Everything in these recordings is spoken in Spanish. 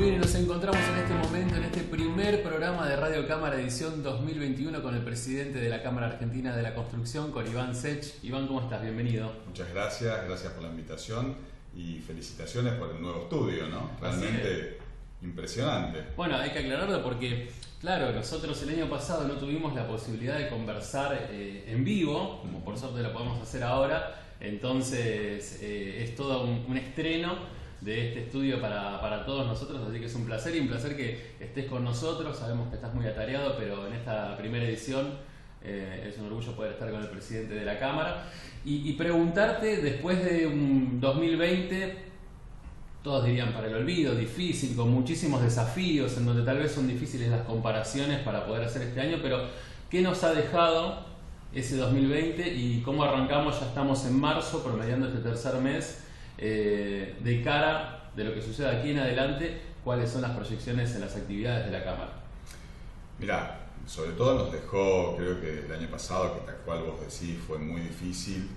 bien, y nos encontramos en este momento, en este primer programa de Radio Cámara edición 2021 con el presidente de la Cámara Argentina de la Construcción, con Iván Sech. Iván, ¿cómo estás? Bienvenido. Muchas gracias, gracias por la invitación y felicitaciones por el nuevo estudio, ¿no? Realmente impresionante. Bueno, hay que aclararlo porque, claro, nosotros el año pasado no tuvimos la posibilidad de conversar en vivo, como por suerte lo podemos hacer ahora, entonces es todo un estreno de este estudio para todos nosotros, así que es un placer que estés con nosotros. Sabemos que estás muy atareado, pero en esta primera edición es un orgullo poder estar con el presidente de la Cámara y preguntarte, después de un 2020, todos dirían para el olvido, difícil, con muchísimos desafíos, en donde tal vez son difíciles las comparaciones para poder hacer este año, pero ¿qué nos ha dejado ese 2020 y cómo arrancamos? Ya estamos en marzo, promediando este tercer mes. De cara de lo que suceda aquí en adelante, ¿cuáles son las proyecciones en las actividades de la Cámara? Mirá, sobre todo nos dejó, creo que el año pasado, que tal cual vos decís, fue muy difícil,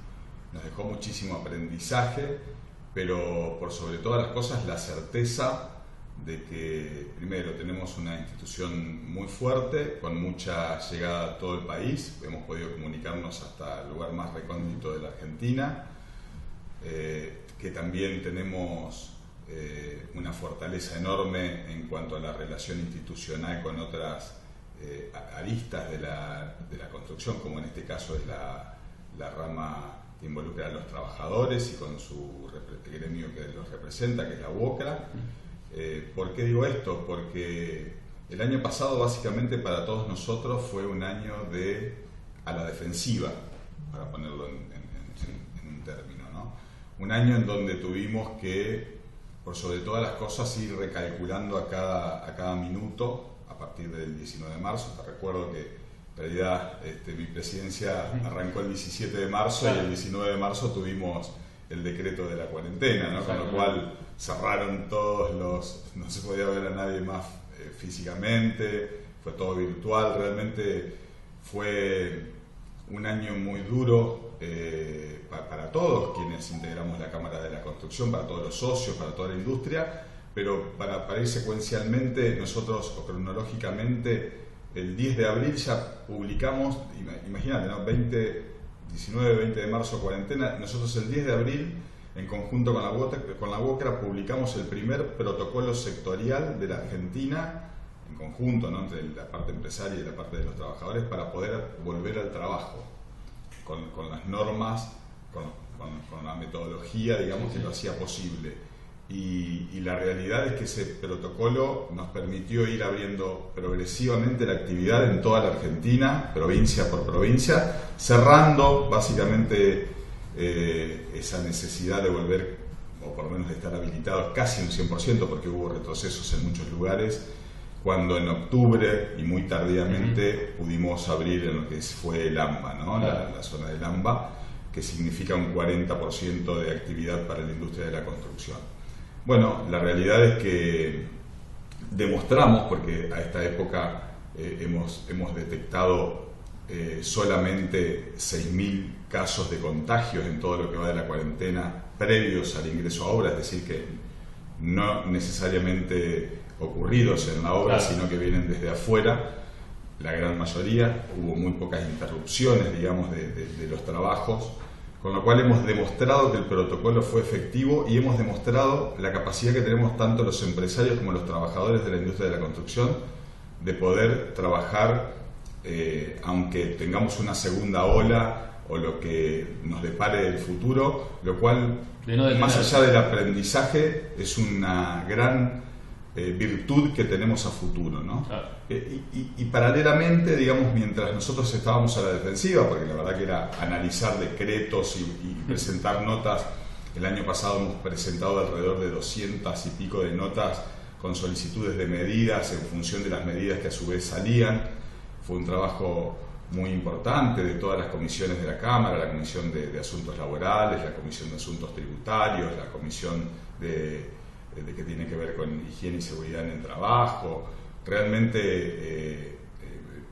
nos dejó muchísimo aprendizaje, pero por sobre todas las cosas la certeza de que, primero, tenemos una institución muy fuerte, con mucha llegada a todo el país, hemos podido comunicarnos hasta el lugar más recóndito de la Argentina, que también tenemos una fortaleza enorme en cuanto a la relación institucional con otras aristas de la construcción, como en este caso es la rama que involucra a los trabajadores y con su gremio que los representa, que es la UOCRA. ¿Por qué digo esto? Porque el año pasado básicamente para todos nosotros fue un año a la defensiva, para ponerlo en un término, ¿no? Un año en donde tuvimos que, por sobre todas las cosas, ir recalculando a cada minuto a partir del 19 de marzo. Te recuerdo que en realidad mi presidencia arrancó el 17 de marzo y el 19 de marzo tuvimos el decreto de la cuarentena, ¿no? Con lo cual cerraron no se podía ver a nadie más físicamente, fue todo virtual. Realmente fue un año muy duro para todos quienes integramos la Cámara de la Construcción, para todos los socios, para toda la industria, pero para ir secuencialmente, nosotros cronológicamente, el 10 de abril ya publicamos, imagínate, ¿no? 19, 20 de marzo cuarentena, nosotros el 10 de abril, en conjunto con la UOCRA, publicamos el primer protocolo sectorial de la Argentina, en conjunto, ¿no? Entre la parte empresaria y la parte de los trabajadores, para poder volver al trabajo, con las normas, con la metodología, digamos, que lo hacía posible. Y la realidad es que ese protocolo nos permitió ir abriendo progresivamente la actividad en toda la Argentina, provincia por provincia, cerrando básicamente esa necesidad de volver, o por lo menos de estar habilitados casi un 100%, porque hubo retrocesos en muchos lugares, cuando en octubre y muy tardíamente pudimos abrir en lo que fue el AMBA, ¿no? La zona del AMBA, que significa un 40% de actividad para la industria de la construcción. Bueno, la realidad es que demostramos, porque a esta época hemos detectado solamente 6.000 casos de contagios en todo lo que va de la cuarentena previos al ingreso a obra, es decir, que no necesariamente ocurridos en la obra, sino que vienen desde afuera, la gran mayoría. Hubo muy pocas interrupciones, digamos, de los trabajos, con lo cual hemos demostrado que el protocolo fue efectivo y hemos demostrado la capacidad que tenemos tanto los empresarios como los trabajadores de la industria de la construcción de poder trabajar aunque tengamos una segunda ola o lo que nos depare el futuro, lo cual, más allá del aprendizaje, es una gran virtud que tenemos a futuro, ¿no? Y paralelamente, digamos, mientras nosotros estábamos a la defensiva, porque la verdad que era analizar decretos y presentar notas, el año pasado hemos presentado alrededor de 200 y pico de notas con solicitudes de medidas en función de las medidas que a su vez salían. Fue un trabajo muy importante de todas las comisiones de la Cámara, la Comisión de Asuntos Laborales, la Comisión de Asuntos Tributarios, la Comisión de que tiene que ver con higiene y seguridad en el trabajo. Realmente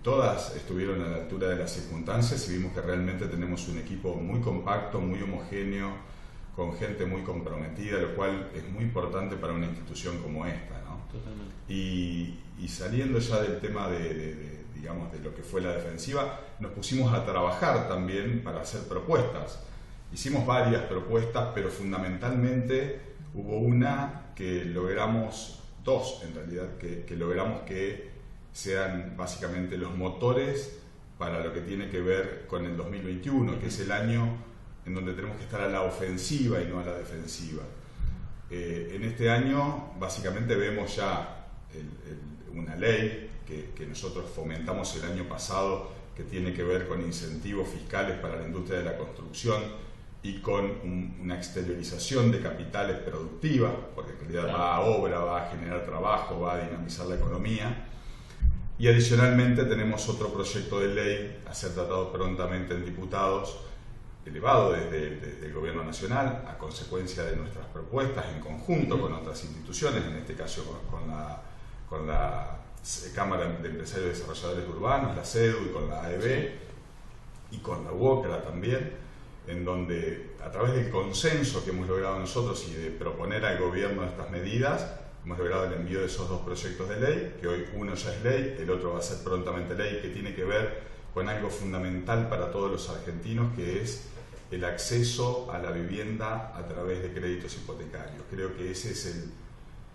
todas estuvieron a la altura de las circunstancias y vimos que realmente tenemos un equipo muy compacto, muy homogéneo, con gente muy comprometida, lo cual es muy importante para una institución como esta, ¿no? Totalmente. Y saliendo ya del tema digamos, de lo que fue la defensiva, nos pusimos a trabajar también para hacer propuestas. Hicimos varias propuestas, pero fundamentalmente hubo una que logramos, dos en realidad, que logramos que sean básicamente los motores para lo que tiene que ver con el 2021, que es el año en donde tenemos que estar a la ofensiva y no a la defensiva. En este año básicamente vemos ya una ley que nosotros fomentamos el año pasado, que tiene que ver con incentivos fiscales para la industria de la construcción y con una exteriorización de capitales productiva, porque en realidad va a obra, va a generar trabajo, va a dinamizar la economía. Y adicionalmente tenemos otro proyecto de ley a ser tratado prontamente en diputados, elevado desde el Gobierno Nacional, a consecuencia de nuestras propuestas en conjunto con otras instituciones, en este caso con la Cámara de Empresarios y Desarrolladores Urbanos, la CEDU, y con la AEB, y con la UOCRA también, en donde a través del consenso que hemos logrado nosotros y de proponer al gobierno estas medidas, hemos logrado el envío de esos dos proyectos de ley, que hoy uno ya es ley, el otro va a ser prontamente ley, que tiene que ver con algo fundamental para todos los argentinos, que es el acceso a la vivienda a través de créditos hipotecarios. Creo que ese es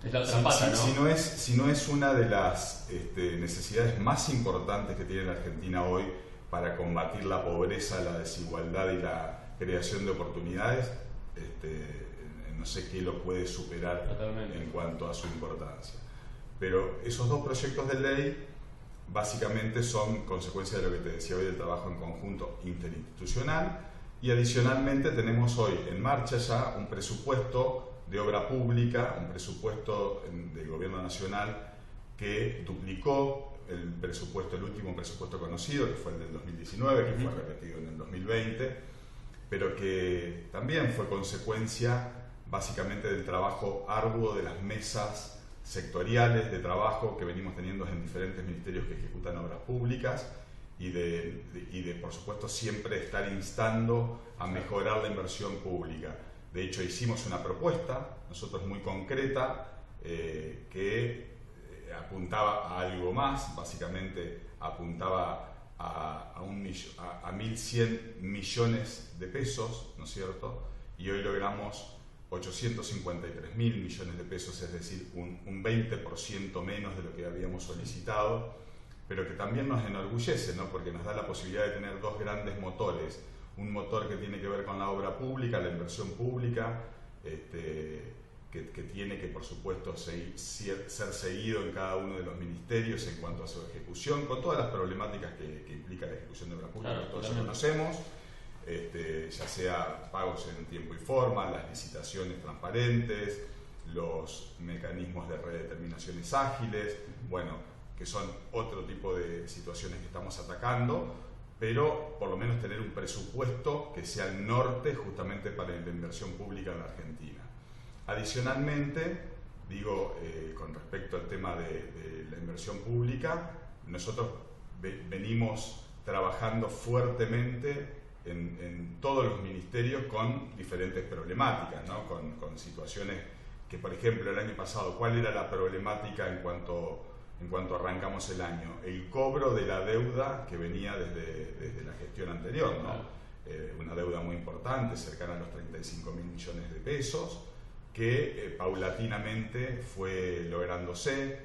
es la otra pata, ¿no? Si no es una de las necesidades más importantes que tiene la Argentina hoy para combatir la pobreza, la desigualdad y la creación de oportunidades, no sé qué lo puede superar. Totalmente. En cuanto a su importancia. Pero esos dos proyectos de ley básicamente son consecuencia de lo que te decía hoy, del trabajo en conjunto interinstitucional, y adicionalmente tenemos hoy en marcha ya un presupuesto de obra pública, un presupuesto del Gobierno Nacional que duplicó el último presupuesto conocido, que fue el del 2019, que fue repetido en el 2020, pero que también fue consecuencia básicamente del trabajo arduo de las mesas sectoriales de trabajo que venimos teniendo en diferentes ministerios que ejecutan obras públicas y de por supuesto siempre estar instando a mejorar la inversión pública. De hecho hicimos una propuesta, nosotros muy concreta, que apuntaba a algo más, básicamente apuntaba a 1.100 millones de pesos, ¿no es cierto? Y hoy logramos 853.000 millones de pesos, es decir, un 20% menos de lo que habíamos solicitado, pero que también nos enorgullece, ¿no? Porque nos da la posibilidad de tener dos grandes motores. Un motor que tiene que ver con la obra pública, la inversión pública, que tiene que, por supuesto, ser seguido en cada uno de los ministerios en cuanto a su ejecución, con todas las problemáticas que implica la ejecución de obra pública, claro, que todos conocemos. Ya sea pagos en tiempo y forma, las licitaciones transparentes, los mecanismos de redeterminaciones ágiles, bueno, que son otro tipo de situaciones que estamos atacando, pero por lo menos tener un presupuesto que sea el norte justamente para la inversión pública en la Argentina. Adicionalmente, digo, con respecto al tema de la inversión pública, nosotros venimos trabajando fuertemente en todos los ministerios con diferentes problemáticas, ¿no? Con situaciones que, por ejemplo, el año pasado, ¿cuál era la problemática en cuanto arrancamos el año? El cobro de la deuda que venía desde la gestión anterior, ¿no? Una deuda muy importante, cercana a los 35.000 millones de pesos, que paulatinamente fue lográndose.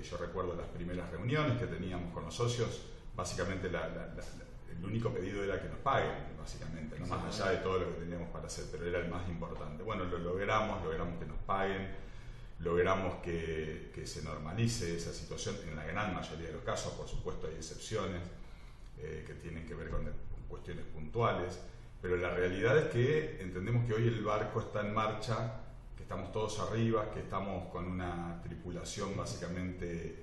Yo recuerdo las primeras reuniones que teníamos con los socios, básicamente el único pedido era que nos paguen, básicamente, no más allá de todo lo que teníamos para hacer, pero era el más importante. Bueno, lo logramos que nos paguen, logramos que se normalice esa situación en la gran mayoría de los casos. Por supuesto hay excepciones que tienen que ver con cuestiones puntuales, pero la realidad es que entendemos que hoy el barco está en marcha, que estamos todos arriba, que estamos con una tripulación básicamente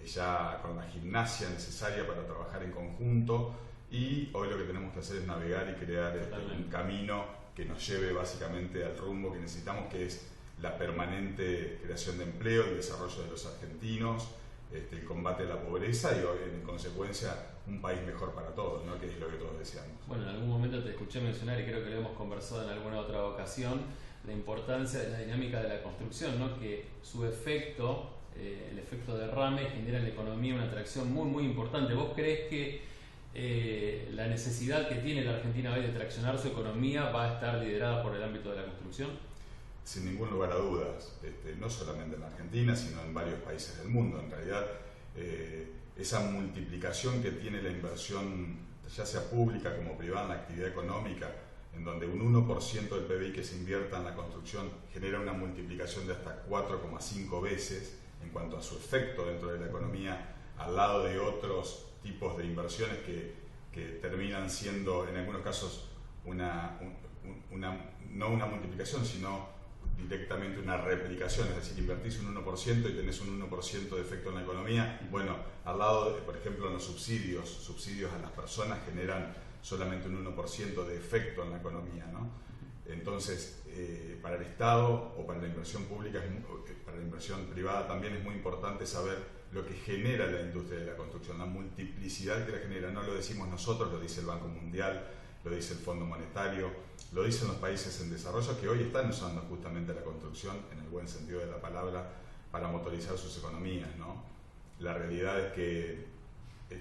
ya con la gimnasia necesaria para trabajar en conjunto, y hoy lo que tenemos que hacer es navegar y crear un camino que nos lleve básicamente al rumbo que necesitamos, que es la permanente creación de empleo, el desarrollo de los argentinos, el combate a la pobreza y en consecuencia un país mejor para todos, ¿no? Que es lo que todos deseamos. Bueno, en algún momento te escuché mencionar, y creo que lo hemos conversado en alguna otra ocasión, la importancia de la dinámica de la construcción, ¿no? Que su efecto, el efecto derrame, genera en la economía una atracción muy importante. ¿Vos creés que la necesidad que tiene la Argentina hoy de traccionar su economía va a estar liderada por el ámbito de la construcción? Sin ningún lugar a dudas, no solamente en la Argentina, sino en varios países del mundo. En realidad, esa multiplicación que tiene la inversión, ya sea pública como privada, en la actividad económica, en donde un 1% del PBI que se invierta en la construcción genera una multiplicación de hasta 4,5 veces en cuanto a su efecto dentro de la economía, al lado de otros tipos de inversiones que terminan siendo, en algunos casos, no una multiplicación, sino directamente una replicación, es decir, invertís un 1% y tenés un 1% de efecto en la economía. Bueno, al lado, por ejemplo, en los subsidios a las personas generan solamente un 1% de efecto en la economía, ¿no? Entonces, para el Estado o para la inversión pública, para la inversión privada también es muy importante saber lo que genera la industria de la construcción, la multiplicidad que la genera. No lo decimos nosotros, lo dice el Banco Mundial, lo dice el Fondo Monetario, lo dicen los países en desarrollo que hoy están usando justamente la construcción, en el buen sentido de la palabra, para motorizar sus economías, ¿no? La realidad es que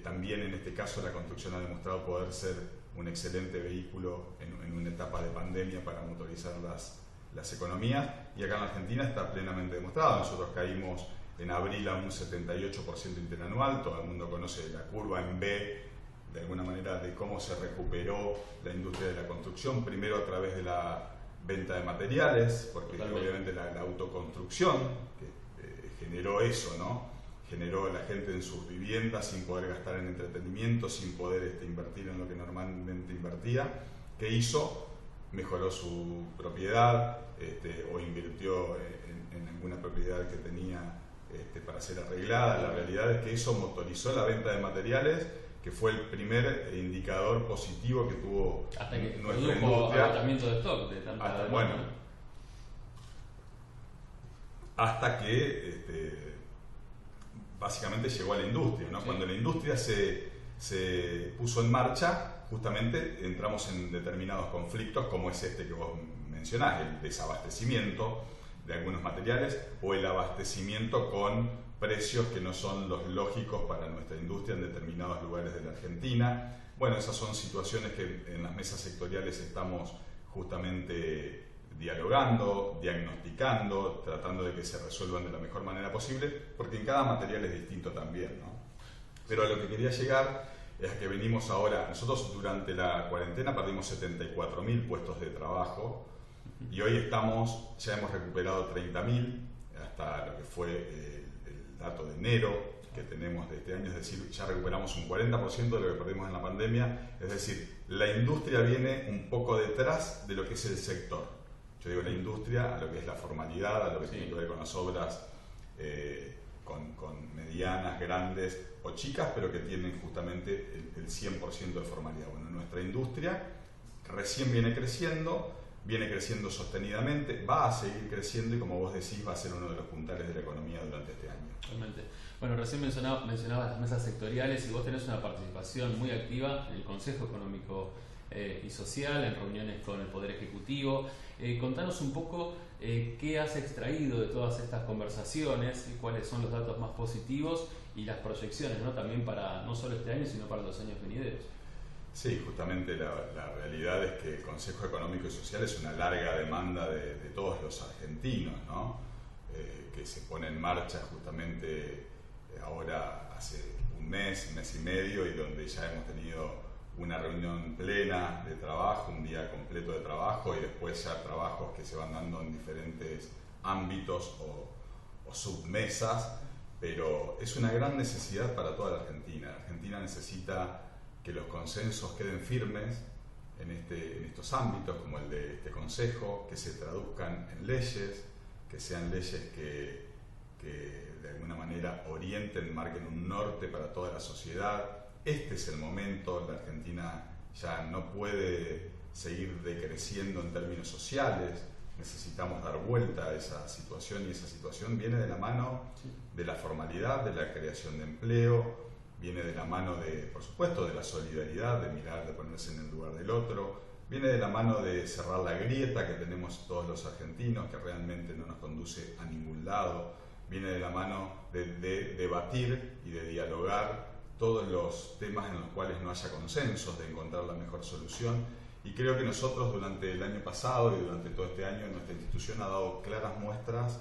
también en este caso la construcción ha demostrado poder ser un excelente vehículo en una etapa de pandemia para motorizar las economías, y acá en Argentina está plenamente demostrado. Nosotros caímos en abril a un 78% interanual, todo el mundo conoce la curva en B, de alguna manera, de cómo se recuperó la industria de la construcción, primero a través de la venta de materiales, porque obviamente la autoconstrucción que generó eso, ¿no? Generó la gente en sus viviendas sin poder gastar en entretenimiento, sin poder invertir en lo que normalmente invertía. ¿Qué hizo? Mejoró su propiedad o invirtió en alguna propiedad que tenía para ser arreglada. La realidad es que eso motorizó la venta de materiales, que fue el primer indicador positivo que tuvo hasta que nuestra produjo industria. agotamiento de stock de tanta Bueno, hasta que básicamente llegó a la industria, ¿no? Sí. Cuando la industria se puso en marcha, justamente entramos en determinados conflictos como es que vos mencionás, el desabastecimiento de algunos materiales o el abastecimiento con precios que no son los lógicos para nuestra industria en determinados lugares de la Argentina. Bueno, esas son situaciones que en las mesas sectoriales estamos justamente dialogando, diagnosticando, tratando de que se resuelvan de la mejor manera posible, porque en cada material es distinto también, ¿no? Pero a lo que quería llegar es que venimos ahora, nosotros durante la cuarentena perdimos 74.000 puestos de trabajo y hoy ya hemos recuperado 30.000 hasta lo que fue el dato de enero que tenemos de este año, es decir, ya recuperamos un 40% de lo que perdimos en la pandemia, es decir, la industria viene un poco detrás de lo que es el sector. Yo digo la industria a lo que es la formalidad, a lo que tiene que ver con las obras con medianas, grandes o chicas, pero que tienen justamente el 100% de formalidad. Bueno, nuestra industria recién viene creciendo sostenidamente, va a seguir creciendo y, como vos decís, va a ser uno de los puntales de la economía durante este año. Realmente. Bueno, recién mencionabas las mesas sectoriales y vos tenés una participación muy activa en el Consejo Económico y Social, en reuniones con el Poder Ejecutivo. Contanos un poco qué has extraído de todas estas conversaciones y cuáles son los datos más positivos y las proyecciones, ¿no? También para no solo este año, sino para los años venideros. Sí, justamente la realidad es que el Consejo Económico y Social es una larga demanda de todos los argentinos, ¿no? Que se pone en marcha justamente ahora hace un mes y medio, y donde ya hemos tenido una reunión plena de trabajo, un día completo de trabajo, y después ya trabajos que se van dando en diferentes ámbitos o submesas, pero es una gran necesidad para toda la Argentina. La Argentina necesita que los consensos queden firmes en estos ámbitos, como el de este Consejo, que se traduzcan en leyes, que sean leyes que de alguna manera orienten, marquen un norte para toda la sociedad. Este es el momento. La Argentina ya no puede seguir decreciendo en términos sociales, necesitamos dar vuelta a esa situación, y esa situación viene de la mano de la formalidad, de la creación de empleo, viene de la mano por supuesto, de la solidaridad, de mirar, de ponerse en el lugar del otro, viene de la mano de cerrar la grieta que tenemos todos los argentinos, que realmente no nos conduce a ningún lado, viene de la mano de debatir y de dialogar todos los temas en los cuales no haya consensos, de encontrar la mejor solución. Y creo que nosotros durante el año pasado y durante todo este año nuestra institución ha dado claras muestras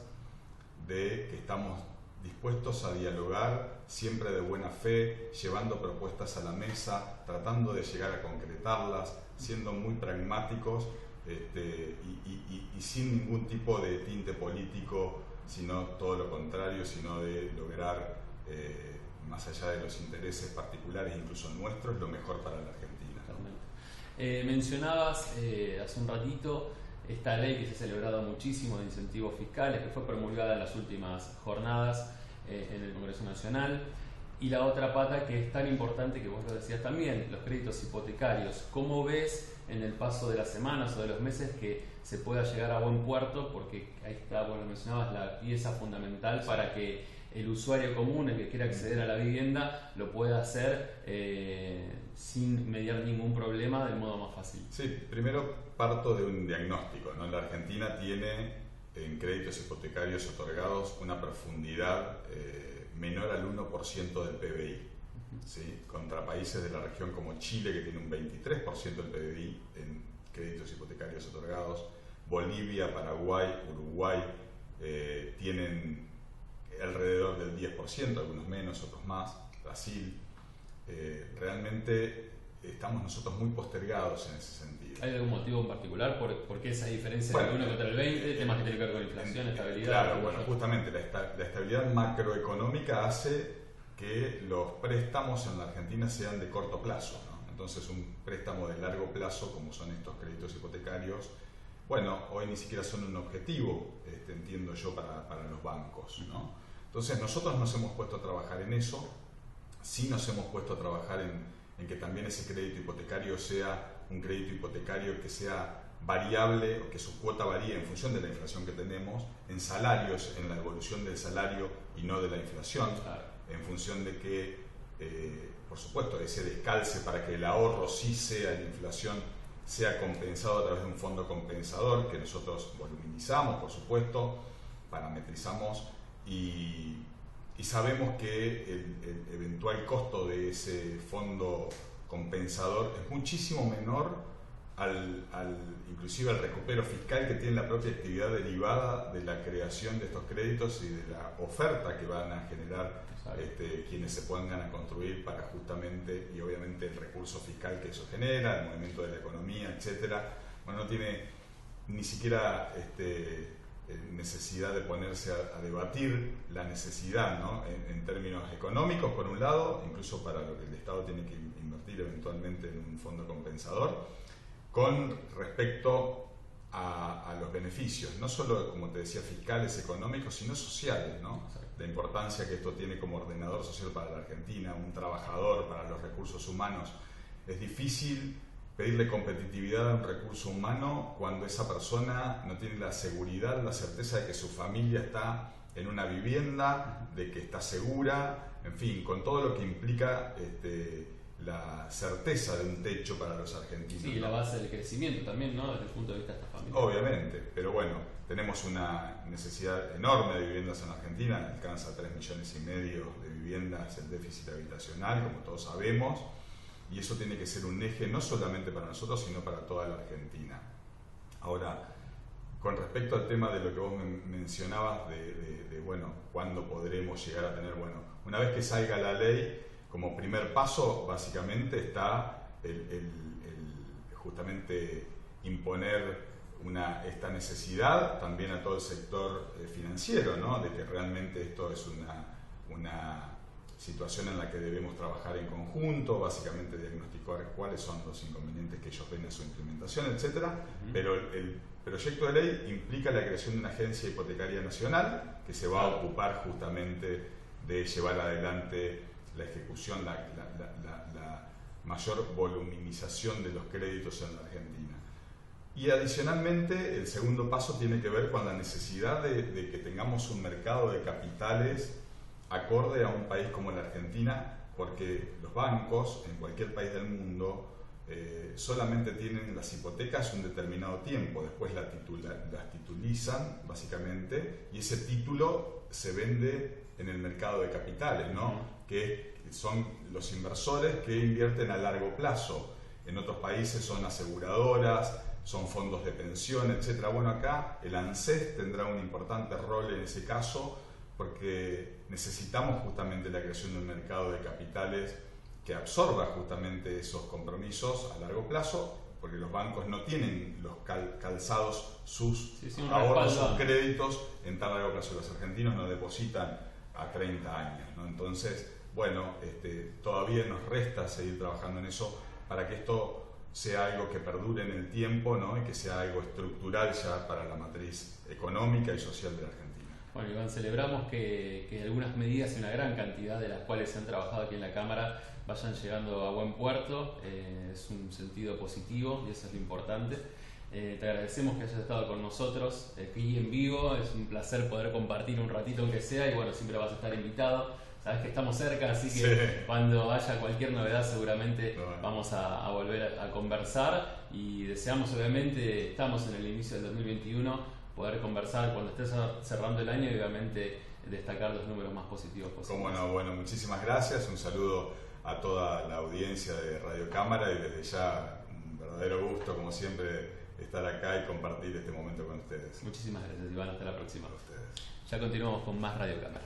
de que estamos dispuestos a dialogar siempre de buena fe, llevando propuestas a la mesa, tratando de llegar a concretarlas, siendo muy pragmáticos y sin ningún tipo de tinte político, sino todo lo contrario, sino de lograr, más allá de los intereses particulares, incluso nuestros, lo mejor para la Argentina. Mencionabas hace un ratito esta ley que se ha celebrado muchísimo de incentivos fiscales, que fue promulgada en las últimas jornadas en el Congreso Nacional, y la otra pata que es tan importante, que vos lo decías también, los créditos hipotecarios. ¿Cómo ves en el paso de las semanas o de los meses que se pueda llegar a buen puerto? Porque ahí está, vos lo mencionabas, la pieza fundamental para que el usuario común, el que quiera acceder a la vivienda, lo pueda hacer sin mediar ningún problema, del modo más fácil. Sí, primero parto de un diagnóstico, ¿no? La Argentina tiene en créditos hipotecarios otorgados una profundidad menor al 1% del PBI, ¿sí? Contra países de la región como Chile, que tiene un 23% del PBI en créditos hipotecarios otorgados, Bolivia, Paraguay, Uruguay tienen alrededor del 10%, algunos menos, otros más, Brasil. Realmente estamos nosotros muy postergados en ese sentido. ¿Hay algún motivo en particular por qué esa diferencia del 1 contra el 20? Temas que tienen que ver con inflación, estabilidad. Claro, bueno, justamente la estabilidad macroeconómica hace que los préstamos en la Argentina sean de corto plazo, ¿no? Entonces un préstamo de largo plazo, como son estos créditos hipotecarios, bueno, hoy ni siquiera son un objetivo, entiendo yo, para los bancos, ¿no? Entonces nosotros nos hemos puesto a trabajar en eso, sí nos hemos puesto a trabajar en que también ese crédito hipotecario sea un crédito hipotecario que sea variable o que su cuota varíe en función de la inflación que tenemos, en salarios, en la evolución del salario y no de la inflación, claro, en función de que, por supuesto, ese descalce para que el ahorro sí sea la inflación, sea compensado a través de un fondo compensador que nosotros voluminizamos, por supuesto, parametrizamos y sabemos que el eventual costo de ese fondo compensador es muchísimo menor inclusive al recupero fiscal que tiene la propia actividad derivada de la creación de estos créditos y de la oferta que van a generar quienes se pongan a construir para justamente, y obviamente el recurso fiscal que eso genera, el movimiento de la economía, etcétera. Bueno, no tiene ni siquiera necesidad de ponerse a debatir la necesidad, ¿no? en términos económicos, por un lado, incluso para lo que el Estado tiene que invertir eventualmente en un fondo compensador, con respecto a los beneficios, no solo, como te decía, fiscales, económicos, sino sociales, ¿no? La importancia que esto tiene como ordenador social para la Argentina, un trabajador, para los recursos humanos. Es difícil pedirle competitividad a un recurso humano cuando esa persona no tiene la seguridad, la certeza de que su familia está en una vivienda, de que está segura, en fin, con todo lo que implica la certeza de un techo para los argentinos. Sí, y la base del crecimiento también, ¿no? Desde el punto de vista de esta familia. Obviamente, pero bueno, tenemos una necesidad enorme de viviendas en Argentina, alcanza 3,5 millones de viviendas el déficit habitacional, como todos sabemos, y eso tiene que ser un eje no solamente para nosotros, sino para toda la Argentina. Ahora, con respecto al tema de lo que vos mencionabas de bueno, ¿cuándo podremos llegar a tener? Bueno, una vez que salga la ley, como primer paso, básicamente está justamente imponer esta necesidad también a todo el sector financiero, ¿no? De que realmente esto es una situación en la que debemos trabajar en conjunto, básicamente diagnosticar cuáles son los inconvenientes que ellos ven en su implementación, etc. Pero el proyecto de ley implica la creación de una agencia hipotecaria nacional que se va a ocupar justamente de llevar adelante la ejecución, la mayor voluminización de los créditos en la Argentina. Y adicionalmente, el segundo paso tiene que ver con la necesidad de que tengamos un mercado de capitales acorde a un país como la Argentina, porque los bancos en cualquier país del mundo solamente tienen las hipotecas un determinado tiempo, después las titulizan básicamente, y ese título se vende en el mercado de capitales, ¿no? Que son los inversores que invierten a largo plazo. En otros países son aseguradoras, son fondos de pensión, etc. Bueno, acá el ANSES tendrá un importante rol en ese caso, porque necesitamos justamente la creación de un mercado de capitales que absorba justamente esos compromisos a largo plazo, porque los bancos no tienen los calzados sus ahorros, sus créditos en tan largo plazo. Los argentinos no depositan a 30 años, ¿no? Entonces, bueno, todavía nos resta seguir trabajando en eso para que esto sea algo que perdure en el tiempo, ¿no? Y que sea algo estructural ya para la matriz económica y social de la Argentina. Bueno, Iván, celebramos que algunas medidas y una gran cantidad de las cuales se han trabajado aquí en la Cámara vayan llegando a buen puerto. Es un sentido positivo y eso es lo importante. Te agradecemos que hayas estado con nosotros aquí en vivo. Es un placer poder compartir un ratito aunque sea, y bueno, siempre vas a estar invitado. Sabes que estamos cerca, así que cuando haya cualquier novedad seguramente vamos a volver a conversar, y deseamos, obviamente, estamos en el inicio del 2021, poder conversar cuando estés cerrando el año y obviamente destacar los números más positivos posibles. Cómo no, bueno, muchísimas gracias, un saludo a toda la audiencia de Radio Cámara, y desde ya un verdadero gusto, como siempre, estar acá y compartir este momento con ustedes. Muchísimas gracias, Iván, hasta la próxima. A ustedes. Ya continuamos con más Radio Cámara.